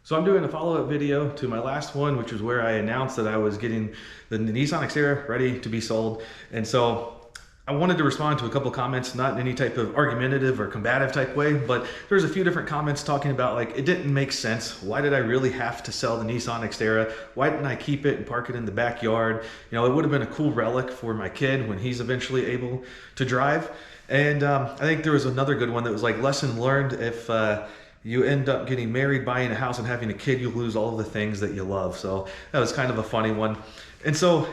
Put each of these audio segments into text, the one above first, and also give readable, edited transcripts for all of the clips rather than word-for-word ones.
So I'm doing a follow-up video to my last one, which was where I announced that I was getting the Nissan Xterra ready to be sold. And so I wanted to respond to a couple comments, not in any type of argumentative or combative type way, but there's a few different comments talking about like, it didn't make sense. Why did I really have to sell the Nissan Xterra? Why didn't I keep it and park it in the backyard? You know, it would have been a cool relic for my kid when he's eventually able to drive. And I think there was another good one that was like, lesson learned: if you end up getting married, buying a house, and having a kid, you lose all of the things that you love. So that was kind of a funny one. And so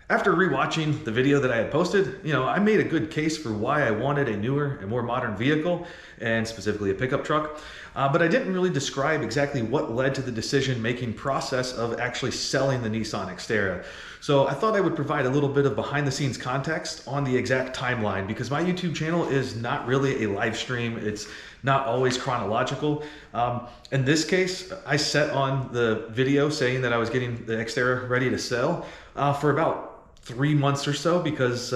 after rewatching the video that I had posted, you know, I made a good case for why I wanted a newer and more modern vehicle, and specifically a pickup truck. But I didn't really describe exactly what led to the decision-making process of actually selling the Nissan Xterra. So I thought I would provide a little bit of behind-the-scenes context on the exact timeline, because my YouTube channel is not really a live stream. It's not always chronological. In this case, I set on the video saying that I was getting the Xterra ready to sell for about 3 months or so, because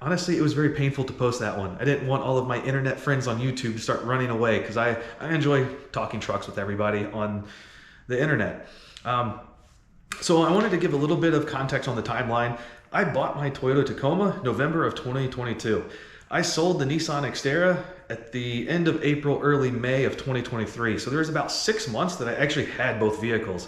honestly, it was very painful to post that one. I didn't want all of my internet friends on YouTube to start running away, because I enjoy talking trucks with everybody on the internet. So I wanted to give a little bit of context on the timeline. I bought my Toyota Tacoma November of 2022. I sold the Nissan Xterra at the end of April, early May of 2023. So there was about 6 months that I actually had both vehicles.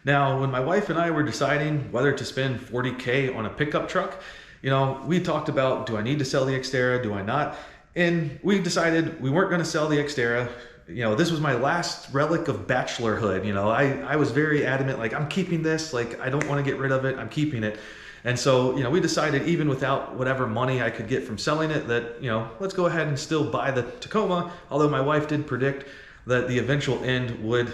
Now, when my wife and I were deciding whether to spend $40K on a pickup truck, you know, we talked about, do I need to sell the Xterra? Do I not? And we decided we weren't going to sell the Xterra. You know, this was my last relic of bachelorhood. You know, I was very adamant, like, I'm keeping this, like, I don't want to get rid of it, I'm keeping it. And so, you know, we decided, even without whatever money I could get from selling it, that, you know, let's go ahead and still buy the Tacoma, although my wife did predict that the eventual end would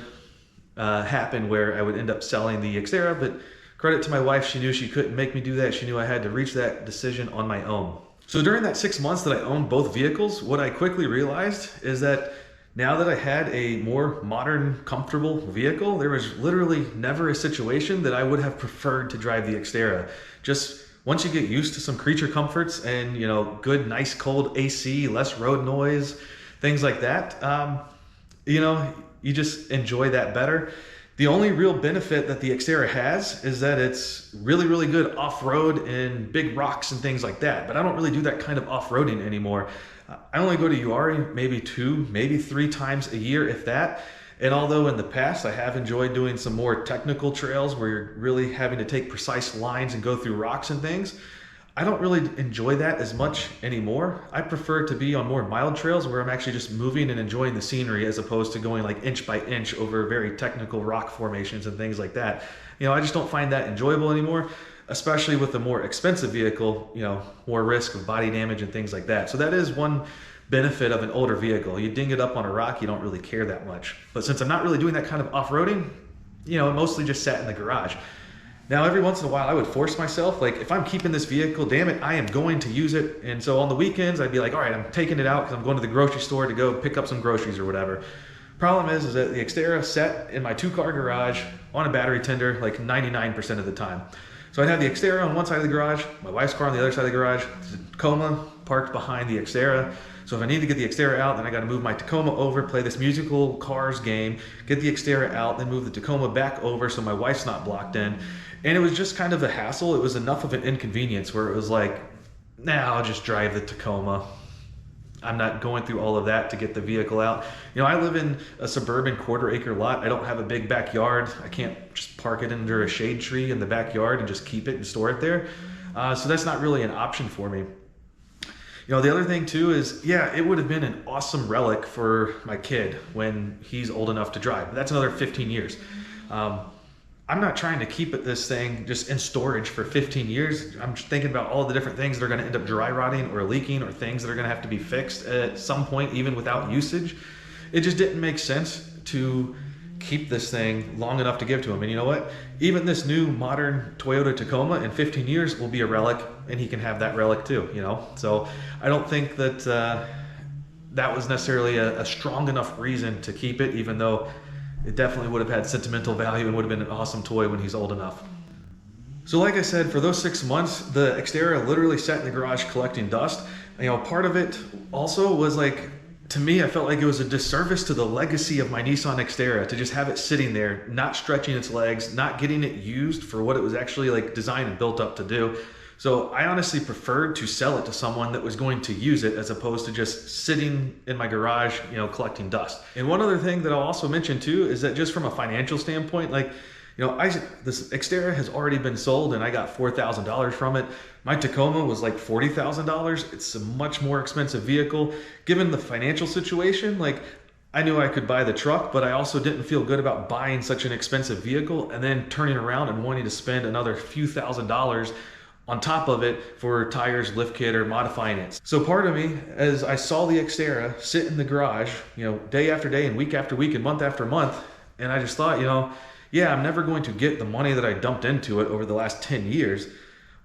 happen where I would end up selling the Xterra. But credit to my wife, she knew she couldn't make me do that. She knew I had to reach that decision on my own. So during that 6 months that I owned both vehicles, what I quickly realized is that now that I had a more modern, comfortable vehicle, there was literally never a situation that I would have preferred to drive the Xterra. Just once you get used to some creature comforts and, you know, good, nice, cold AC, less road noise, things like that, you know, you just enjoy that better. The only real benefit that the Xterra has is that it's really, really good off-road and big rocks and things like that. But I don't really do that kind of off-roading anymore. I only go to Uari maybe 2, maybe 3 times a year, if that. And although in the past I have enjoyed doing some more technical trails where you're really having to take precise lines and go through rocks and things, I don't really enjoy that as much anymore. I prefer to be on more mild trails where I'm actually just moving and enjoying the scenery, as opposed to going like inch by inch over very technical rock formations and things like that. You know, I just don't find that enjoyable anymore, especially with a more expensive vehicle, you know, more risk of body damage and things like that. So that is one benefit of an older vehicle. You ding it up on a rock, you don't really care that much. But since I'm not really doing that kind of off-roading, you know, it mostly just sat in the garage. Now, every once in a while, I would force myself, like, if I'm keeping this vehicle, damn it, I am going to use it. And so on the weekends, I'd be like, all right, I'm taking it out because I'm going to the grocery store to go pick up some groceries or whatever. Problem is that the Xterra sat in my 2-car garage on a battery tender like 99% of the time. So I'd have the Xterra on one side of the garage, my wife's car on the other side of the garage, the Tacoma parked behind the Xterra. So if I need to get the Xterra out, then I got to move my Tacoma over, play this musical Cars game, get the Xterra out, then move the Tacoma back over so my wife's not blocked in. And it was just kind of a hassle. It was enough of an inconvenience where it was like, nah, I'll just drive the Tacoma. I'm not going through all of that to get the vehicle out. You know, I live in a suburban 1/4-acre lot. I don't have a big backyard. I can't just park it under a shade tree in the backyard and just keep it and store it there. So that's not really an option for me. You know, the other thing too is, yeah, it would have been an awesome relic for my kid when he's old enough to drive. But that's another 15 years. I'm not trying to keep this thing just in storage for 15 years. I'm just thinking about all the different things that are going to end up dry rotting or leaking, or things that are going to have to be fixed at some point, even without usage. It just didn't make sense to keep this thing long enough to give to him. And you know what? Even this new modern Toyota Tacoma in 15 years will be a relic, and he can have that relic too, you know? So I don't think that that was necessarily a strong enough reason to keep it, even though it definitely would have had sentimental value and would have been an awesome toy when he's old enough. So like I said, for those 6 months, the Xterra literally sat in the garage collecting dust. You know, part of it also was like, to me, I felt like it was a disservice to the legacy of my Nissan Xterra to just have it sitting there, not stretching its legs, not getting it used for what it was actually like designed and built up to do. So I honestly preferred to sell it to someone that was going to use it as opposed to just sitting in my garage, you know, collecting dust. And one other thing that I'll also mention too is that just from a financial standpoint, like, you know, this Xterra has already been sold and I got $4,000 from it. My Tacoma was like $40,000. It's a much more expensive vehicle. Given the financial situation, like, I knew I could buy the truck, but I also didn't feel good about buying such an expensive vehicle and then turning around and wanting to spend another few $1,000s on top of it for tires, lift kit, or modifying it. So part of me, as I saw the Xterra sit in the garage, you know, day after day and week after week and month after month, and I just thought, you know, yeah, I'm never going to get the money that I dumped into it over the last 10 years,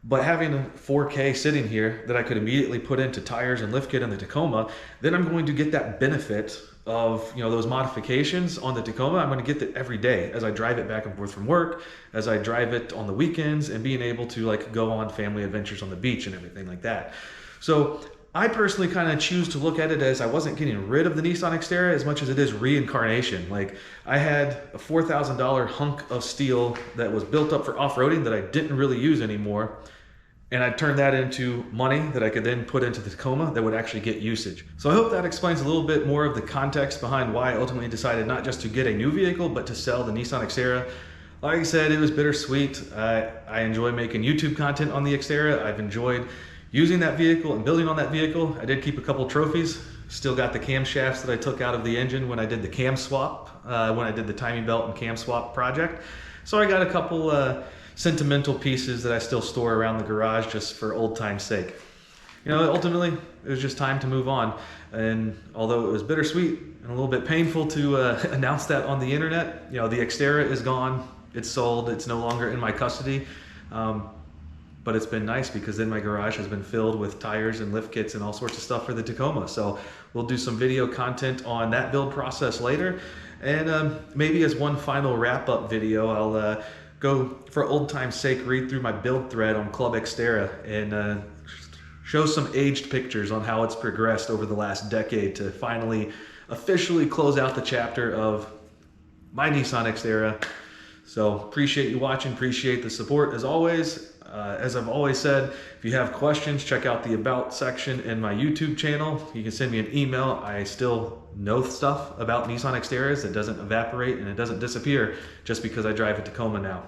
but having a 4K sitting here that I could immediately put into tires and lift kit in the Tacoma, then I'm going to get that benefit of, you know, those modifications on the Tacoma. I'm going to get that every day as I drive it back and forth from work, as I drive it on the weekends, and being able to like go on family adventures on the beach and everything like that. So I personally kind of choose to look at it as I wasn't getting rid of the Nissan Xterra as much as it is reincarnation. Like, I had a $4,000 hunk of steel that was built up for off-roading that I didn't really use anymore. And I turned that into money that I could then put into the Tacoma that would actually get usage. So I hope that explains a little bit more of the context behind why I ultimately decided not just to get a new vehicle, but to sell the Nissan Xterra. Like I said, it was bittersweet. I enjoy making YouTube content on the Xterra. I've enjoyed using that vehicle and building on that vehicle. I did keep a couple trophies. Still got the camshafts that I took out of the engine when I did the cam swap, when I did the timing belt and cam swap project. So I got a couple sentimental pieces that I still store around the garage just for old time's sake. You know, ultimately, it was just time to move on. And although it was bittersweet and a little bit painful to announce that on the internet, you know, the Xterra is gone, it's sold, it's no longer in my custody. But it's been nice because then my garage has been filled with tires and lift kits and all sorts of stuff for the Tacoma. So we'll do some video content on that build process later. And maybe as one final wrap-up video, I'll go, for old time's sake, read through my build thread on Club Xterra and show some aged pictures on how it's progressed over the last decade to finally officially close out the chapter of my Nissan Xterra. So appreciate you watching, appreciate the support as always. As I've always said, if you have questions, check out the About section in my YouTube channel. You can send me an email. I still know stuff about Nissan Xterras. It doesn't evaporate and it doesn't disappear just because I drive a Tacoma now.